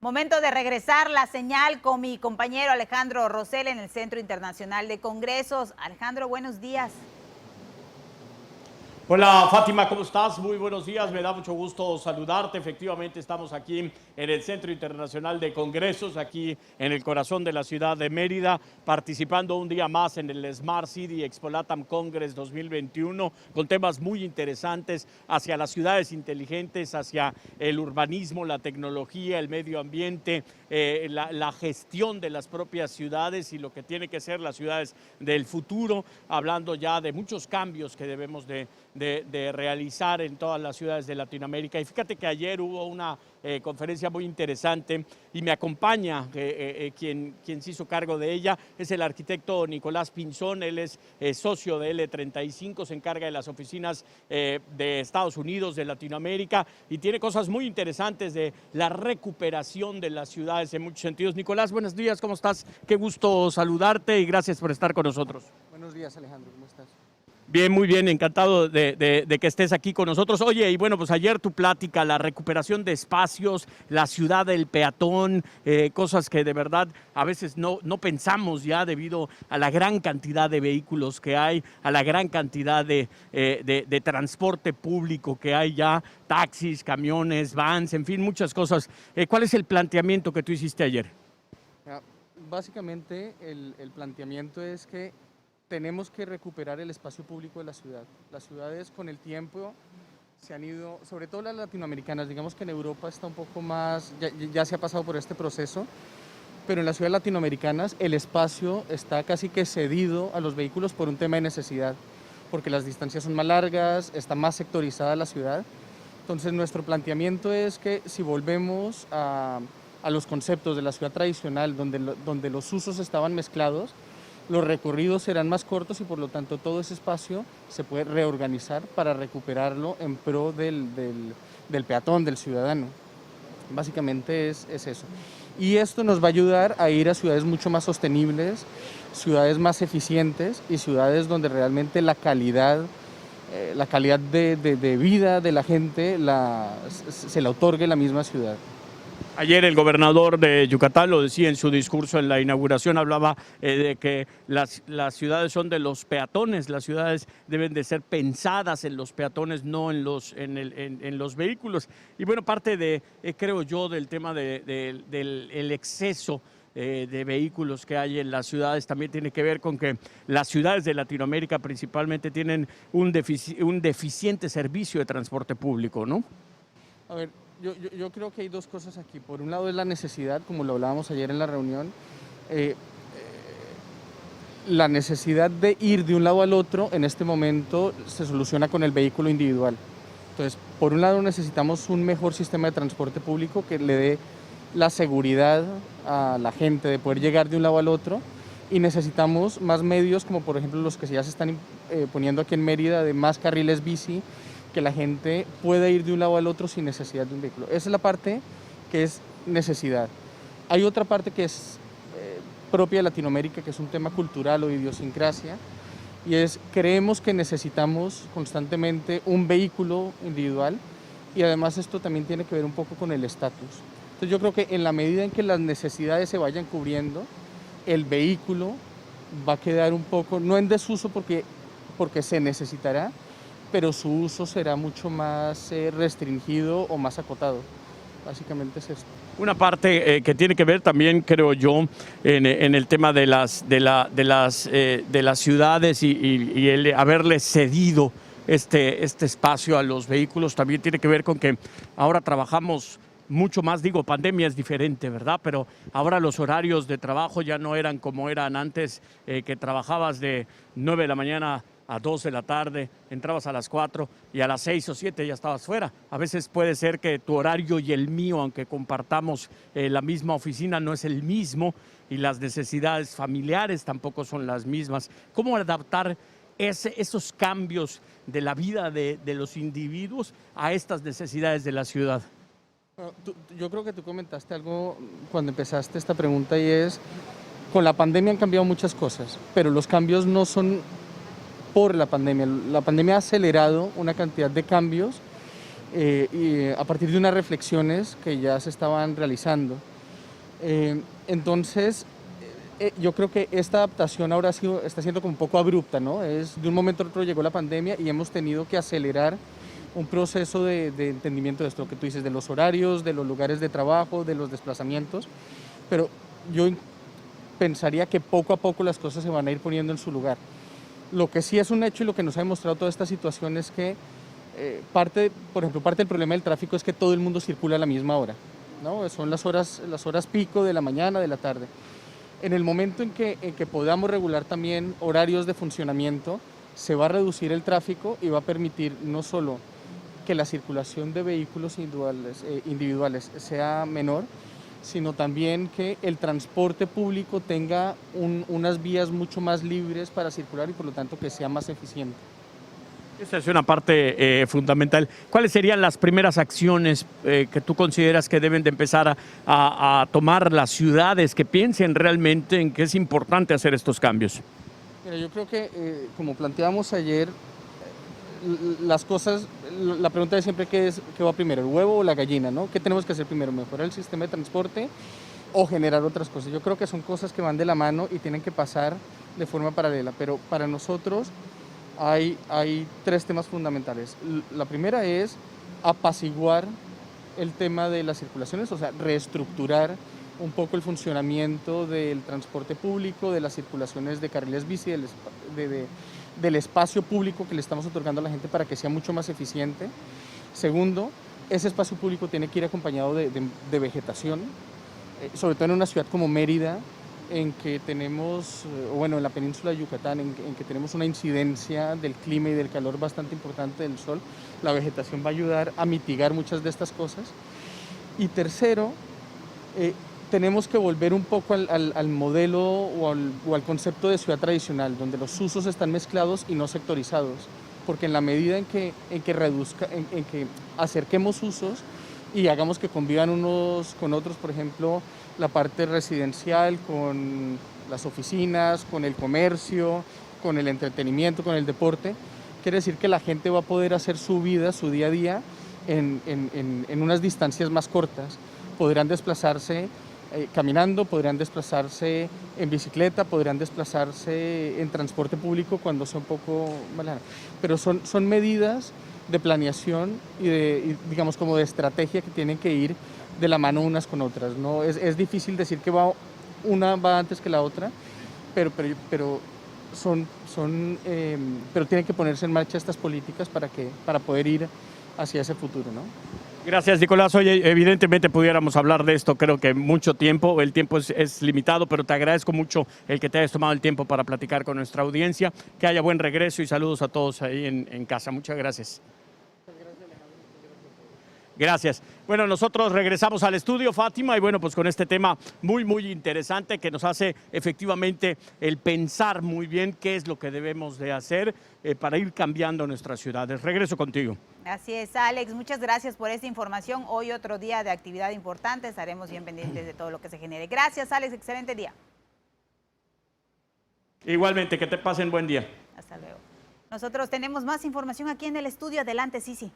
Momento de regresar la señal con mi compañero Alejandro Rosell en el Centro Internacional de Congresos. Alejandro, buenos días. Hola Fátima, ¿cómo estás? Muy buenos días, me da mucho gusto saludarte. Efectivamente estamos aquí en el Centro Internacional de Congresos, aquí en el corazón de la ciudad de Mérida, participando un día más en el Smart City Expo LATAM Congress 2021, con temas muy interesantes hacia las ciudades inteligentes, hacia el urbanismo, la tecnología, el medio ambiente, la gestión de las propias ciudades y lo que tiene que ser las ciudades del futuro, hablando ya de muchos cambios que debemos de realizar en todas las ciudades de Latinoamérica. Y fíjate que ayer hubo una conferencia muy interesante y me acompaña quien se hizo cargo de ella, es el arquitecto Nicolás Pinzón. Él es socio de L35, se encarga de las oficinas de Estados Unidos, de Latinoamérica, y tiene cosas muy interesantes de la recuperación de las ciudades en muchos sentidos. Nicolás, buenos días, ¿cómo estás? Qué gusto saludarte y gracias por estar con nosotros. Buenos días, Alejandro, ¿cómo estás? Bien, muy bien, encantado de que estés aquí con nosotros. Oye, y bueno, pues ayer tu plática, la recuperación de espacios, la ciudad del peatón, cosas que de verdad a veces no pensamos ya debido a la gran cantidad de vehículos que hay, a la gran cantidad de transporte público que hay ya, taxis, camiones, vans, en fin, muchas cosas. ¿Cuál es el planteamiento que tú hiciste ayer? Básicamente el planteamiento es que tenemos que recuperar el espacio público de la ciudad. Las ciudades con el tiempo se han ido, sobre todo las latinoamericanas, digamos que en Europa está un poco más, ya se ha pasado por este proceso, pero en las ciudades latinoamericanas el espacio está casi que cedido a los vehículos por un tema de necesidad, porque las distancias son más largas, está más sectorizada la ciudad. Entonces nuestro planteamiento es que si volvemos a los conceptos de la ciudad tradicional, donde los usos estaban mezclados, los recorridos serán más cortos y por lo tanto todo ese espacio se puede reorganizar para recuperarlo en pro del peatón, del ciudadano. Básicamente es eso. Y esto nos va a ayudar a ir a ciudades mucho más sostenibles, ciudades más eficientes y ciudades donde realmente la calidad de vida de la gente se la otorgue la misma ciudad. Ayer el gobernador de Yucatán lo decía en su discurso en la inauguración, hablaba de que las ciudades son de los peatones, las ciudades deben de ser pensadas en los peatones, no en los vehículos. Y bueno, parte de, creo yo, del tema del exceso de vehículos que hay en las ciudades también tiene que ver con que las ciudades de Latinoamérica principalmente tienen un deficiente servicio de transporte público, ¿no? A ver, yo creo que hay dos cosas aquí. Por un lado es la necesidad, como lo hablábamos ayer en la reunión, la necesidad de ir de un lado al otro en este momento se soluciona con el vehículo individual. Entonces, por un lado necesitamos un mejor sistema de transporte público que le dé la seguridad a la gente de poder llegar de un lado al otro, y necesitamos más medios como por ejemplo los que ya se están poniendo aquí en Mérida, de más carriles bici, que la gente pueda ir de un lado al otro sin necesidad de un vehículo. Esa es la parte que es necesidad. Hay otra parte que es propia de Latinoamérica, que es un tema cultural o de idiosincrasia, y es creemos que necesitamos constantemente un vehículo individual, y además esto también tiene que ver un poco con el estatus. Entonces yo creo que en la medida en que las necesidades se vayan cubriendo, el vehículo va a quedar un poco, no en desuso porque se necesitará, pero su uso será mucho más restringido o más acotado. Básicamente es esto. Una parte que tiene que ver también, creo yo, en el tema de las ciudades y el haberle cedido este espacio a los vehículos también tiene que ver con que ahora trabajamos mucho más, digo, pandemia es diferente, ¿verdad? Pero ahora los horarios de trabajo ya no eran como eran antes, que trabajabas de 9 de la mañana a 2 de la tarde, entrabas a las 4 y a las 6 o 7 ya estabas fuera. A veces puede ser que tu horario y el mío, aunque compartamos la misma oficina, no es el mismo y las necesidades familiares tampoco son las mismas. ¿Cómo adaptar esos cambios de la vida de los individuos a estas necesidades de la ciudad? Yo creo que tú comentaste algo cuando empezaste esta pregunta, y es, con la pandemia han cambiado muchas cosas, pero los cambios no son por la pandemia. La pandemia ha acelerado una cantidad de cambios y a partir de unas reflexiones que ya se estaban realizando. Entonces, yo creo que esta adaptación ahora está siendo como un poco abrupta, ¿no? Es, de un momento a otro llegó la pandemia y hemos tenido que acelerar un proceso de entendimiento de esto, lo que tú dices, de los horarios, de los lugares de trabajo, de los desplazamientos, pero yo pensaría que poco a poco las cosas se van a ir poniendo en su lugar. Lo que sí es un hecho y lo que nos ha demostrado toda esta situación es que por ejemplo, parte del problema del tráfico es que todo el mundo circula a la misma hora, ¿no? Son las horas pico de la mañana, de la tarde. En el momento en que podamos regular también horarios de funcionamiento, se va a reducir el tráfico y va a permitir no solo que la circulación de vehículos individuales sea menor, sino también que el transporte público tenga unas vías mucho más libres para circular y por lo tanto que sea más eficiente. Esa es una parte fundamental. ¿Cuáles serían las primeras acciones que tú consideras que deben de empezar a tomar las ciudades que piensen realmente en que es importante hacer estos cambios? Mira, yo creo que, como planteamos ayer, las cosas, la pregunta es siempre qué va primero, el huevo o la gallina, ¿no? ¿Qué tenemos que hacer primero? ¿Mejorar el sistema de transporte o generar otras cosas? Yo creo que son cosas que van de la mano y tienen que pasar de forma paralela, pero para nosotros hay tres temas fundamentales. La primera es apaciguar el tema de las circulaciones, o sea, reestructurar un poco el funcionamiento del transporte público, de las circulaciones de carriles bici, del espacio público que le estamos otorgando a la gente para que sea mucho más eficiente. Segundo, ese espacio público tiene que ir acompañado de vegetación, sobre todo en una ciudad como Mérida, en que tenemos, bueno, en la península de Yucatán, en que tenemos una incidencia del clima y del calor bastante importante del sol. La vegetación va a ayudar a mitigar muchas de estas cosas. Y tercero, tenemos que volver un poco al modelo o al concepto de ciudad tradicional, donde los usos están mezclados y no sectorizados, porque en la medida en que acerquemos usos y hagamos que convivan unos con otros, por ejemplo, la parte residencial con las oficinas, con el comercio, con el entretenimiento, con el deporte, quiere decir que la gente va a poder hacer su vida, su día a día, en unas distancias más cortas. Podrán desplazarse caminando, podrán desplazarse en bicicleta, podrán desplazarse en transporte público cuando sea un poco mal. Pero son medidas de planeación y digamos como de estrategia que tienen que ir de la mano unas con otras, ¿no? Es difícil decir que una va antes que la otra, pero tienen que ponerse en marcha estas políticas para poder ir hacia ese futuro, ¿no? Gracias, Nicolás. Oye, evidentemente pudiéramos hablar de esto, creo que mucho tiempo, el tiempo es limitado, pero te agradezco mucho el que te hayas tomado el tiempo para platicar con nuestra audiencia. Que haya buen regreso y saludos a todos ahí en casa. Muchas gracias. Gracias. Bueno, nosotros regresamos al estudio, Fátima, y bueno, pues con este tema muy, muy interesante que nos hace efectivamente el pensar muy bien qué es lo que debemos de hacer para ir cambiando nuestras ciudades. Regreso contigo. Así es, Alex. Muchas gracias por esta información. Hoy otro día de actividad importante. Estaremos bien pendientes de todo lo que se genere. Gracias, Alex. Excelente día. Igualmente, que te pasen buen día. Hasta luego. Nosotros tenemos más información aquí en el estudio. Adelante, Sisi.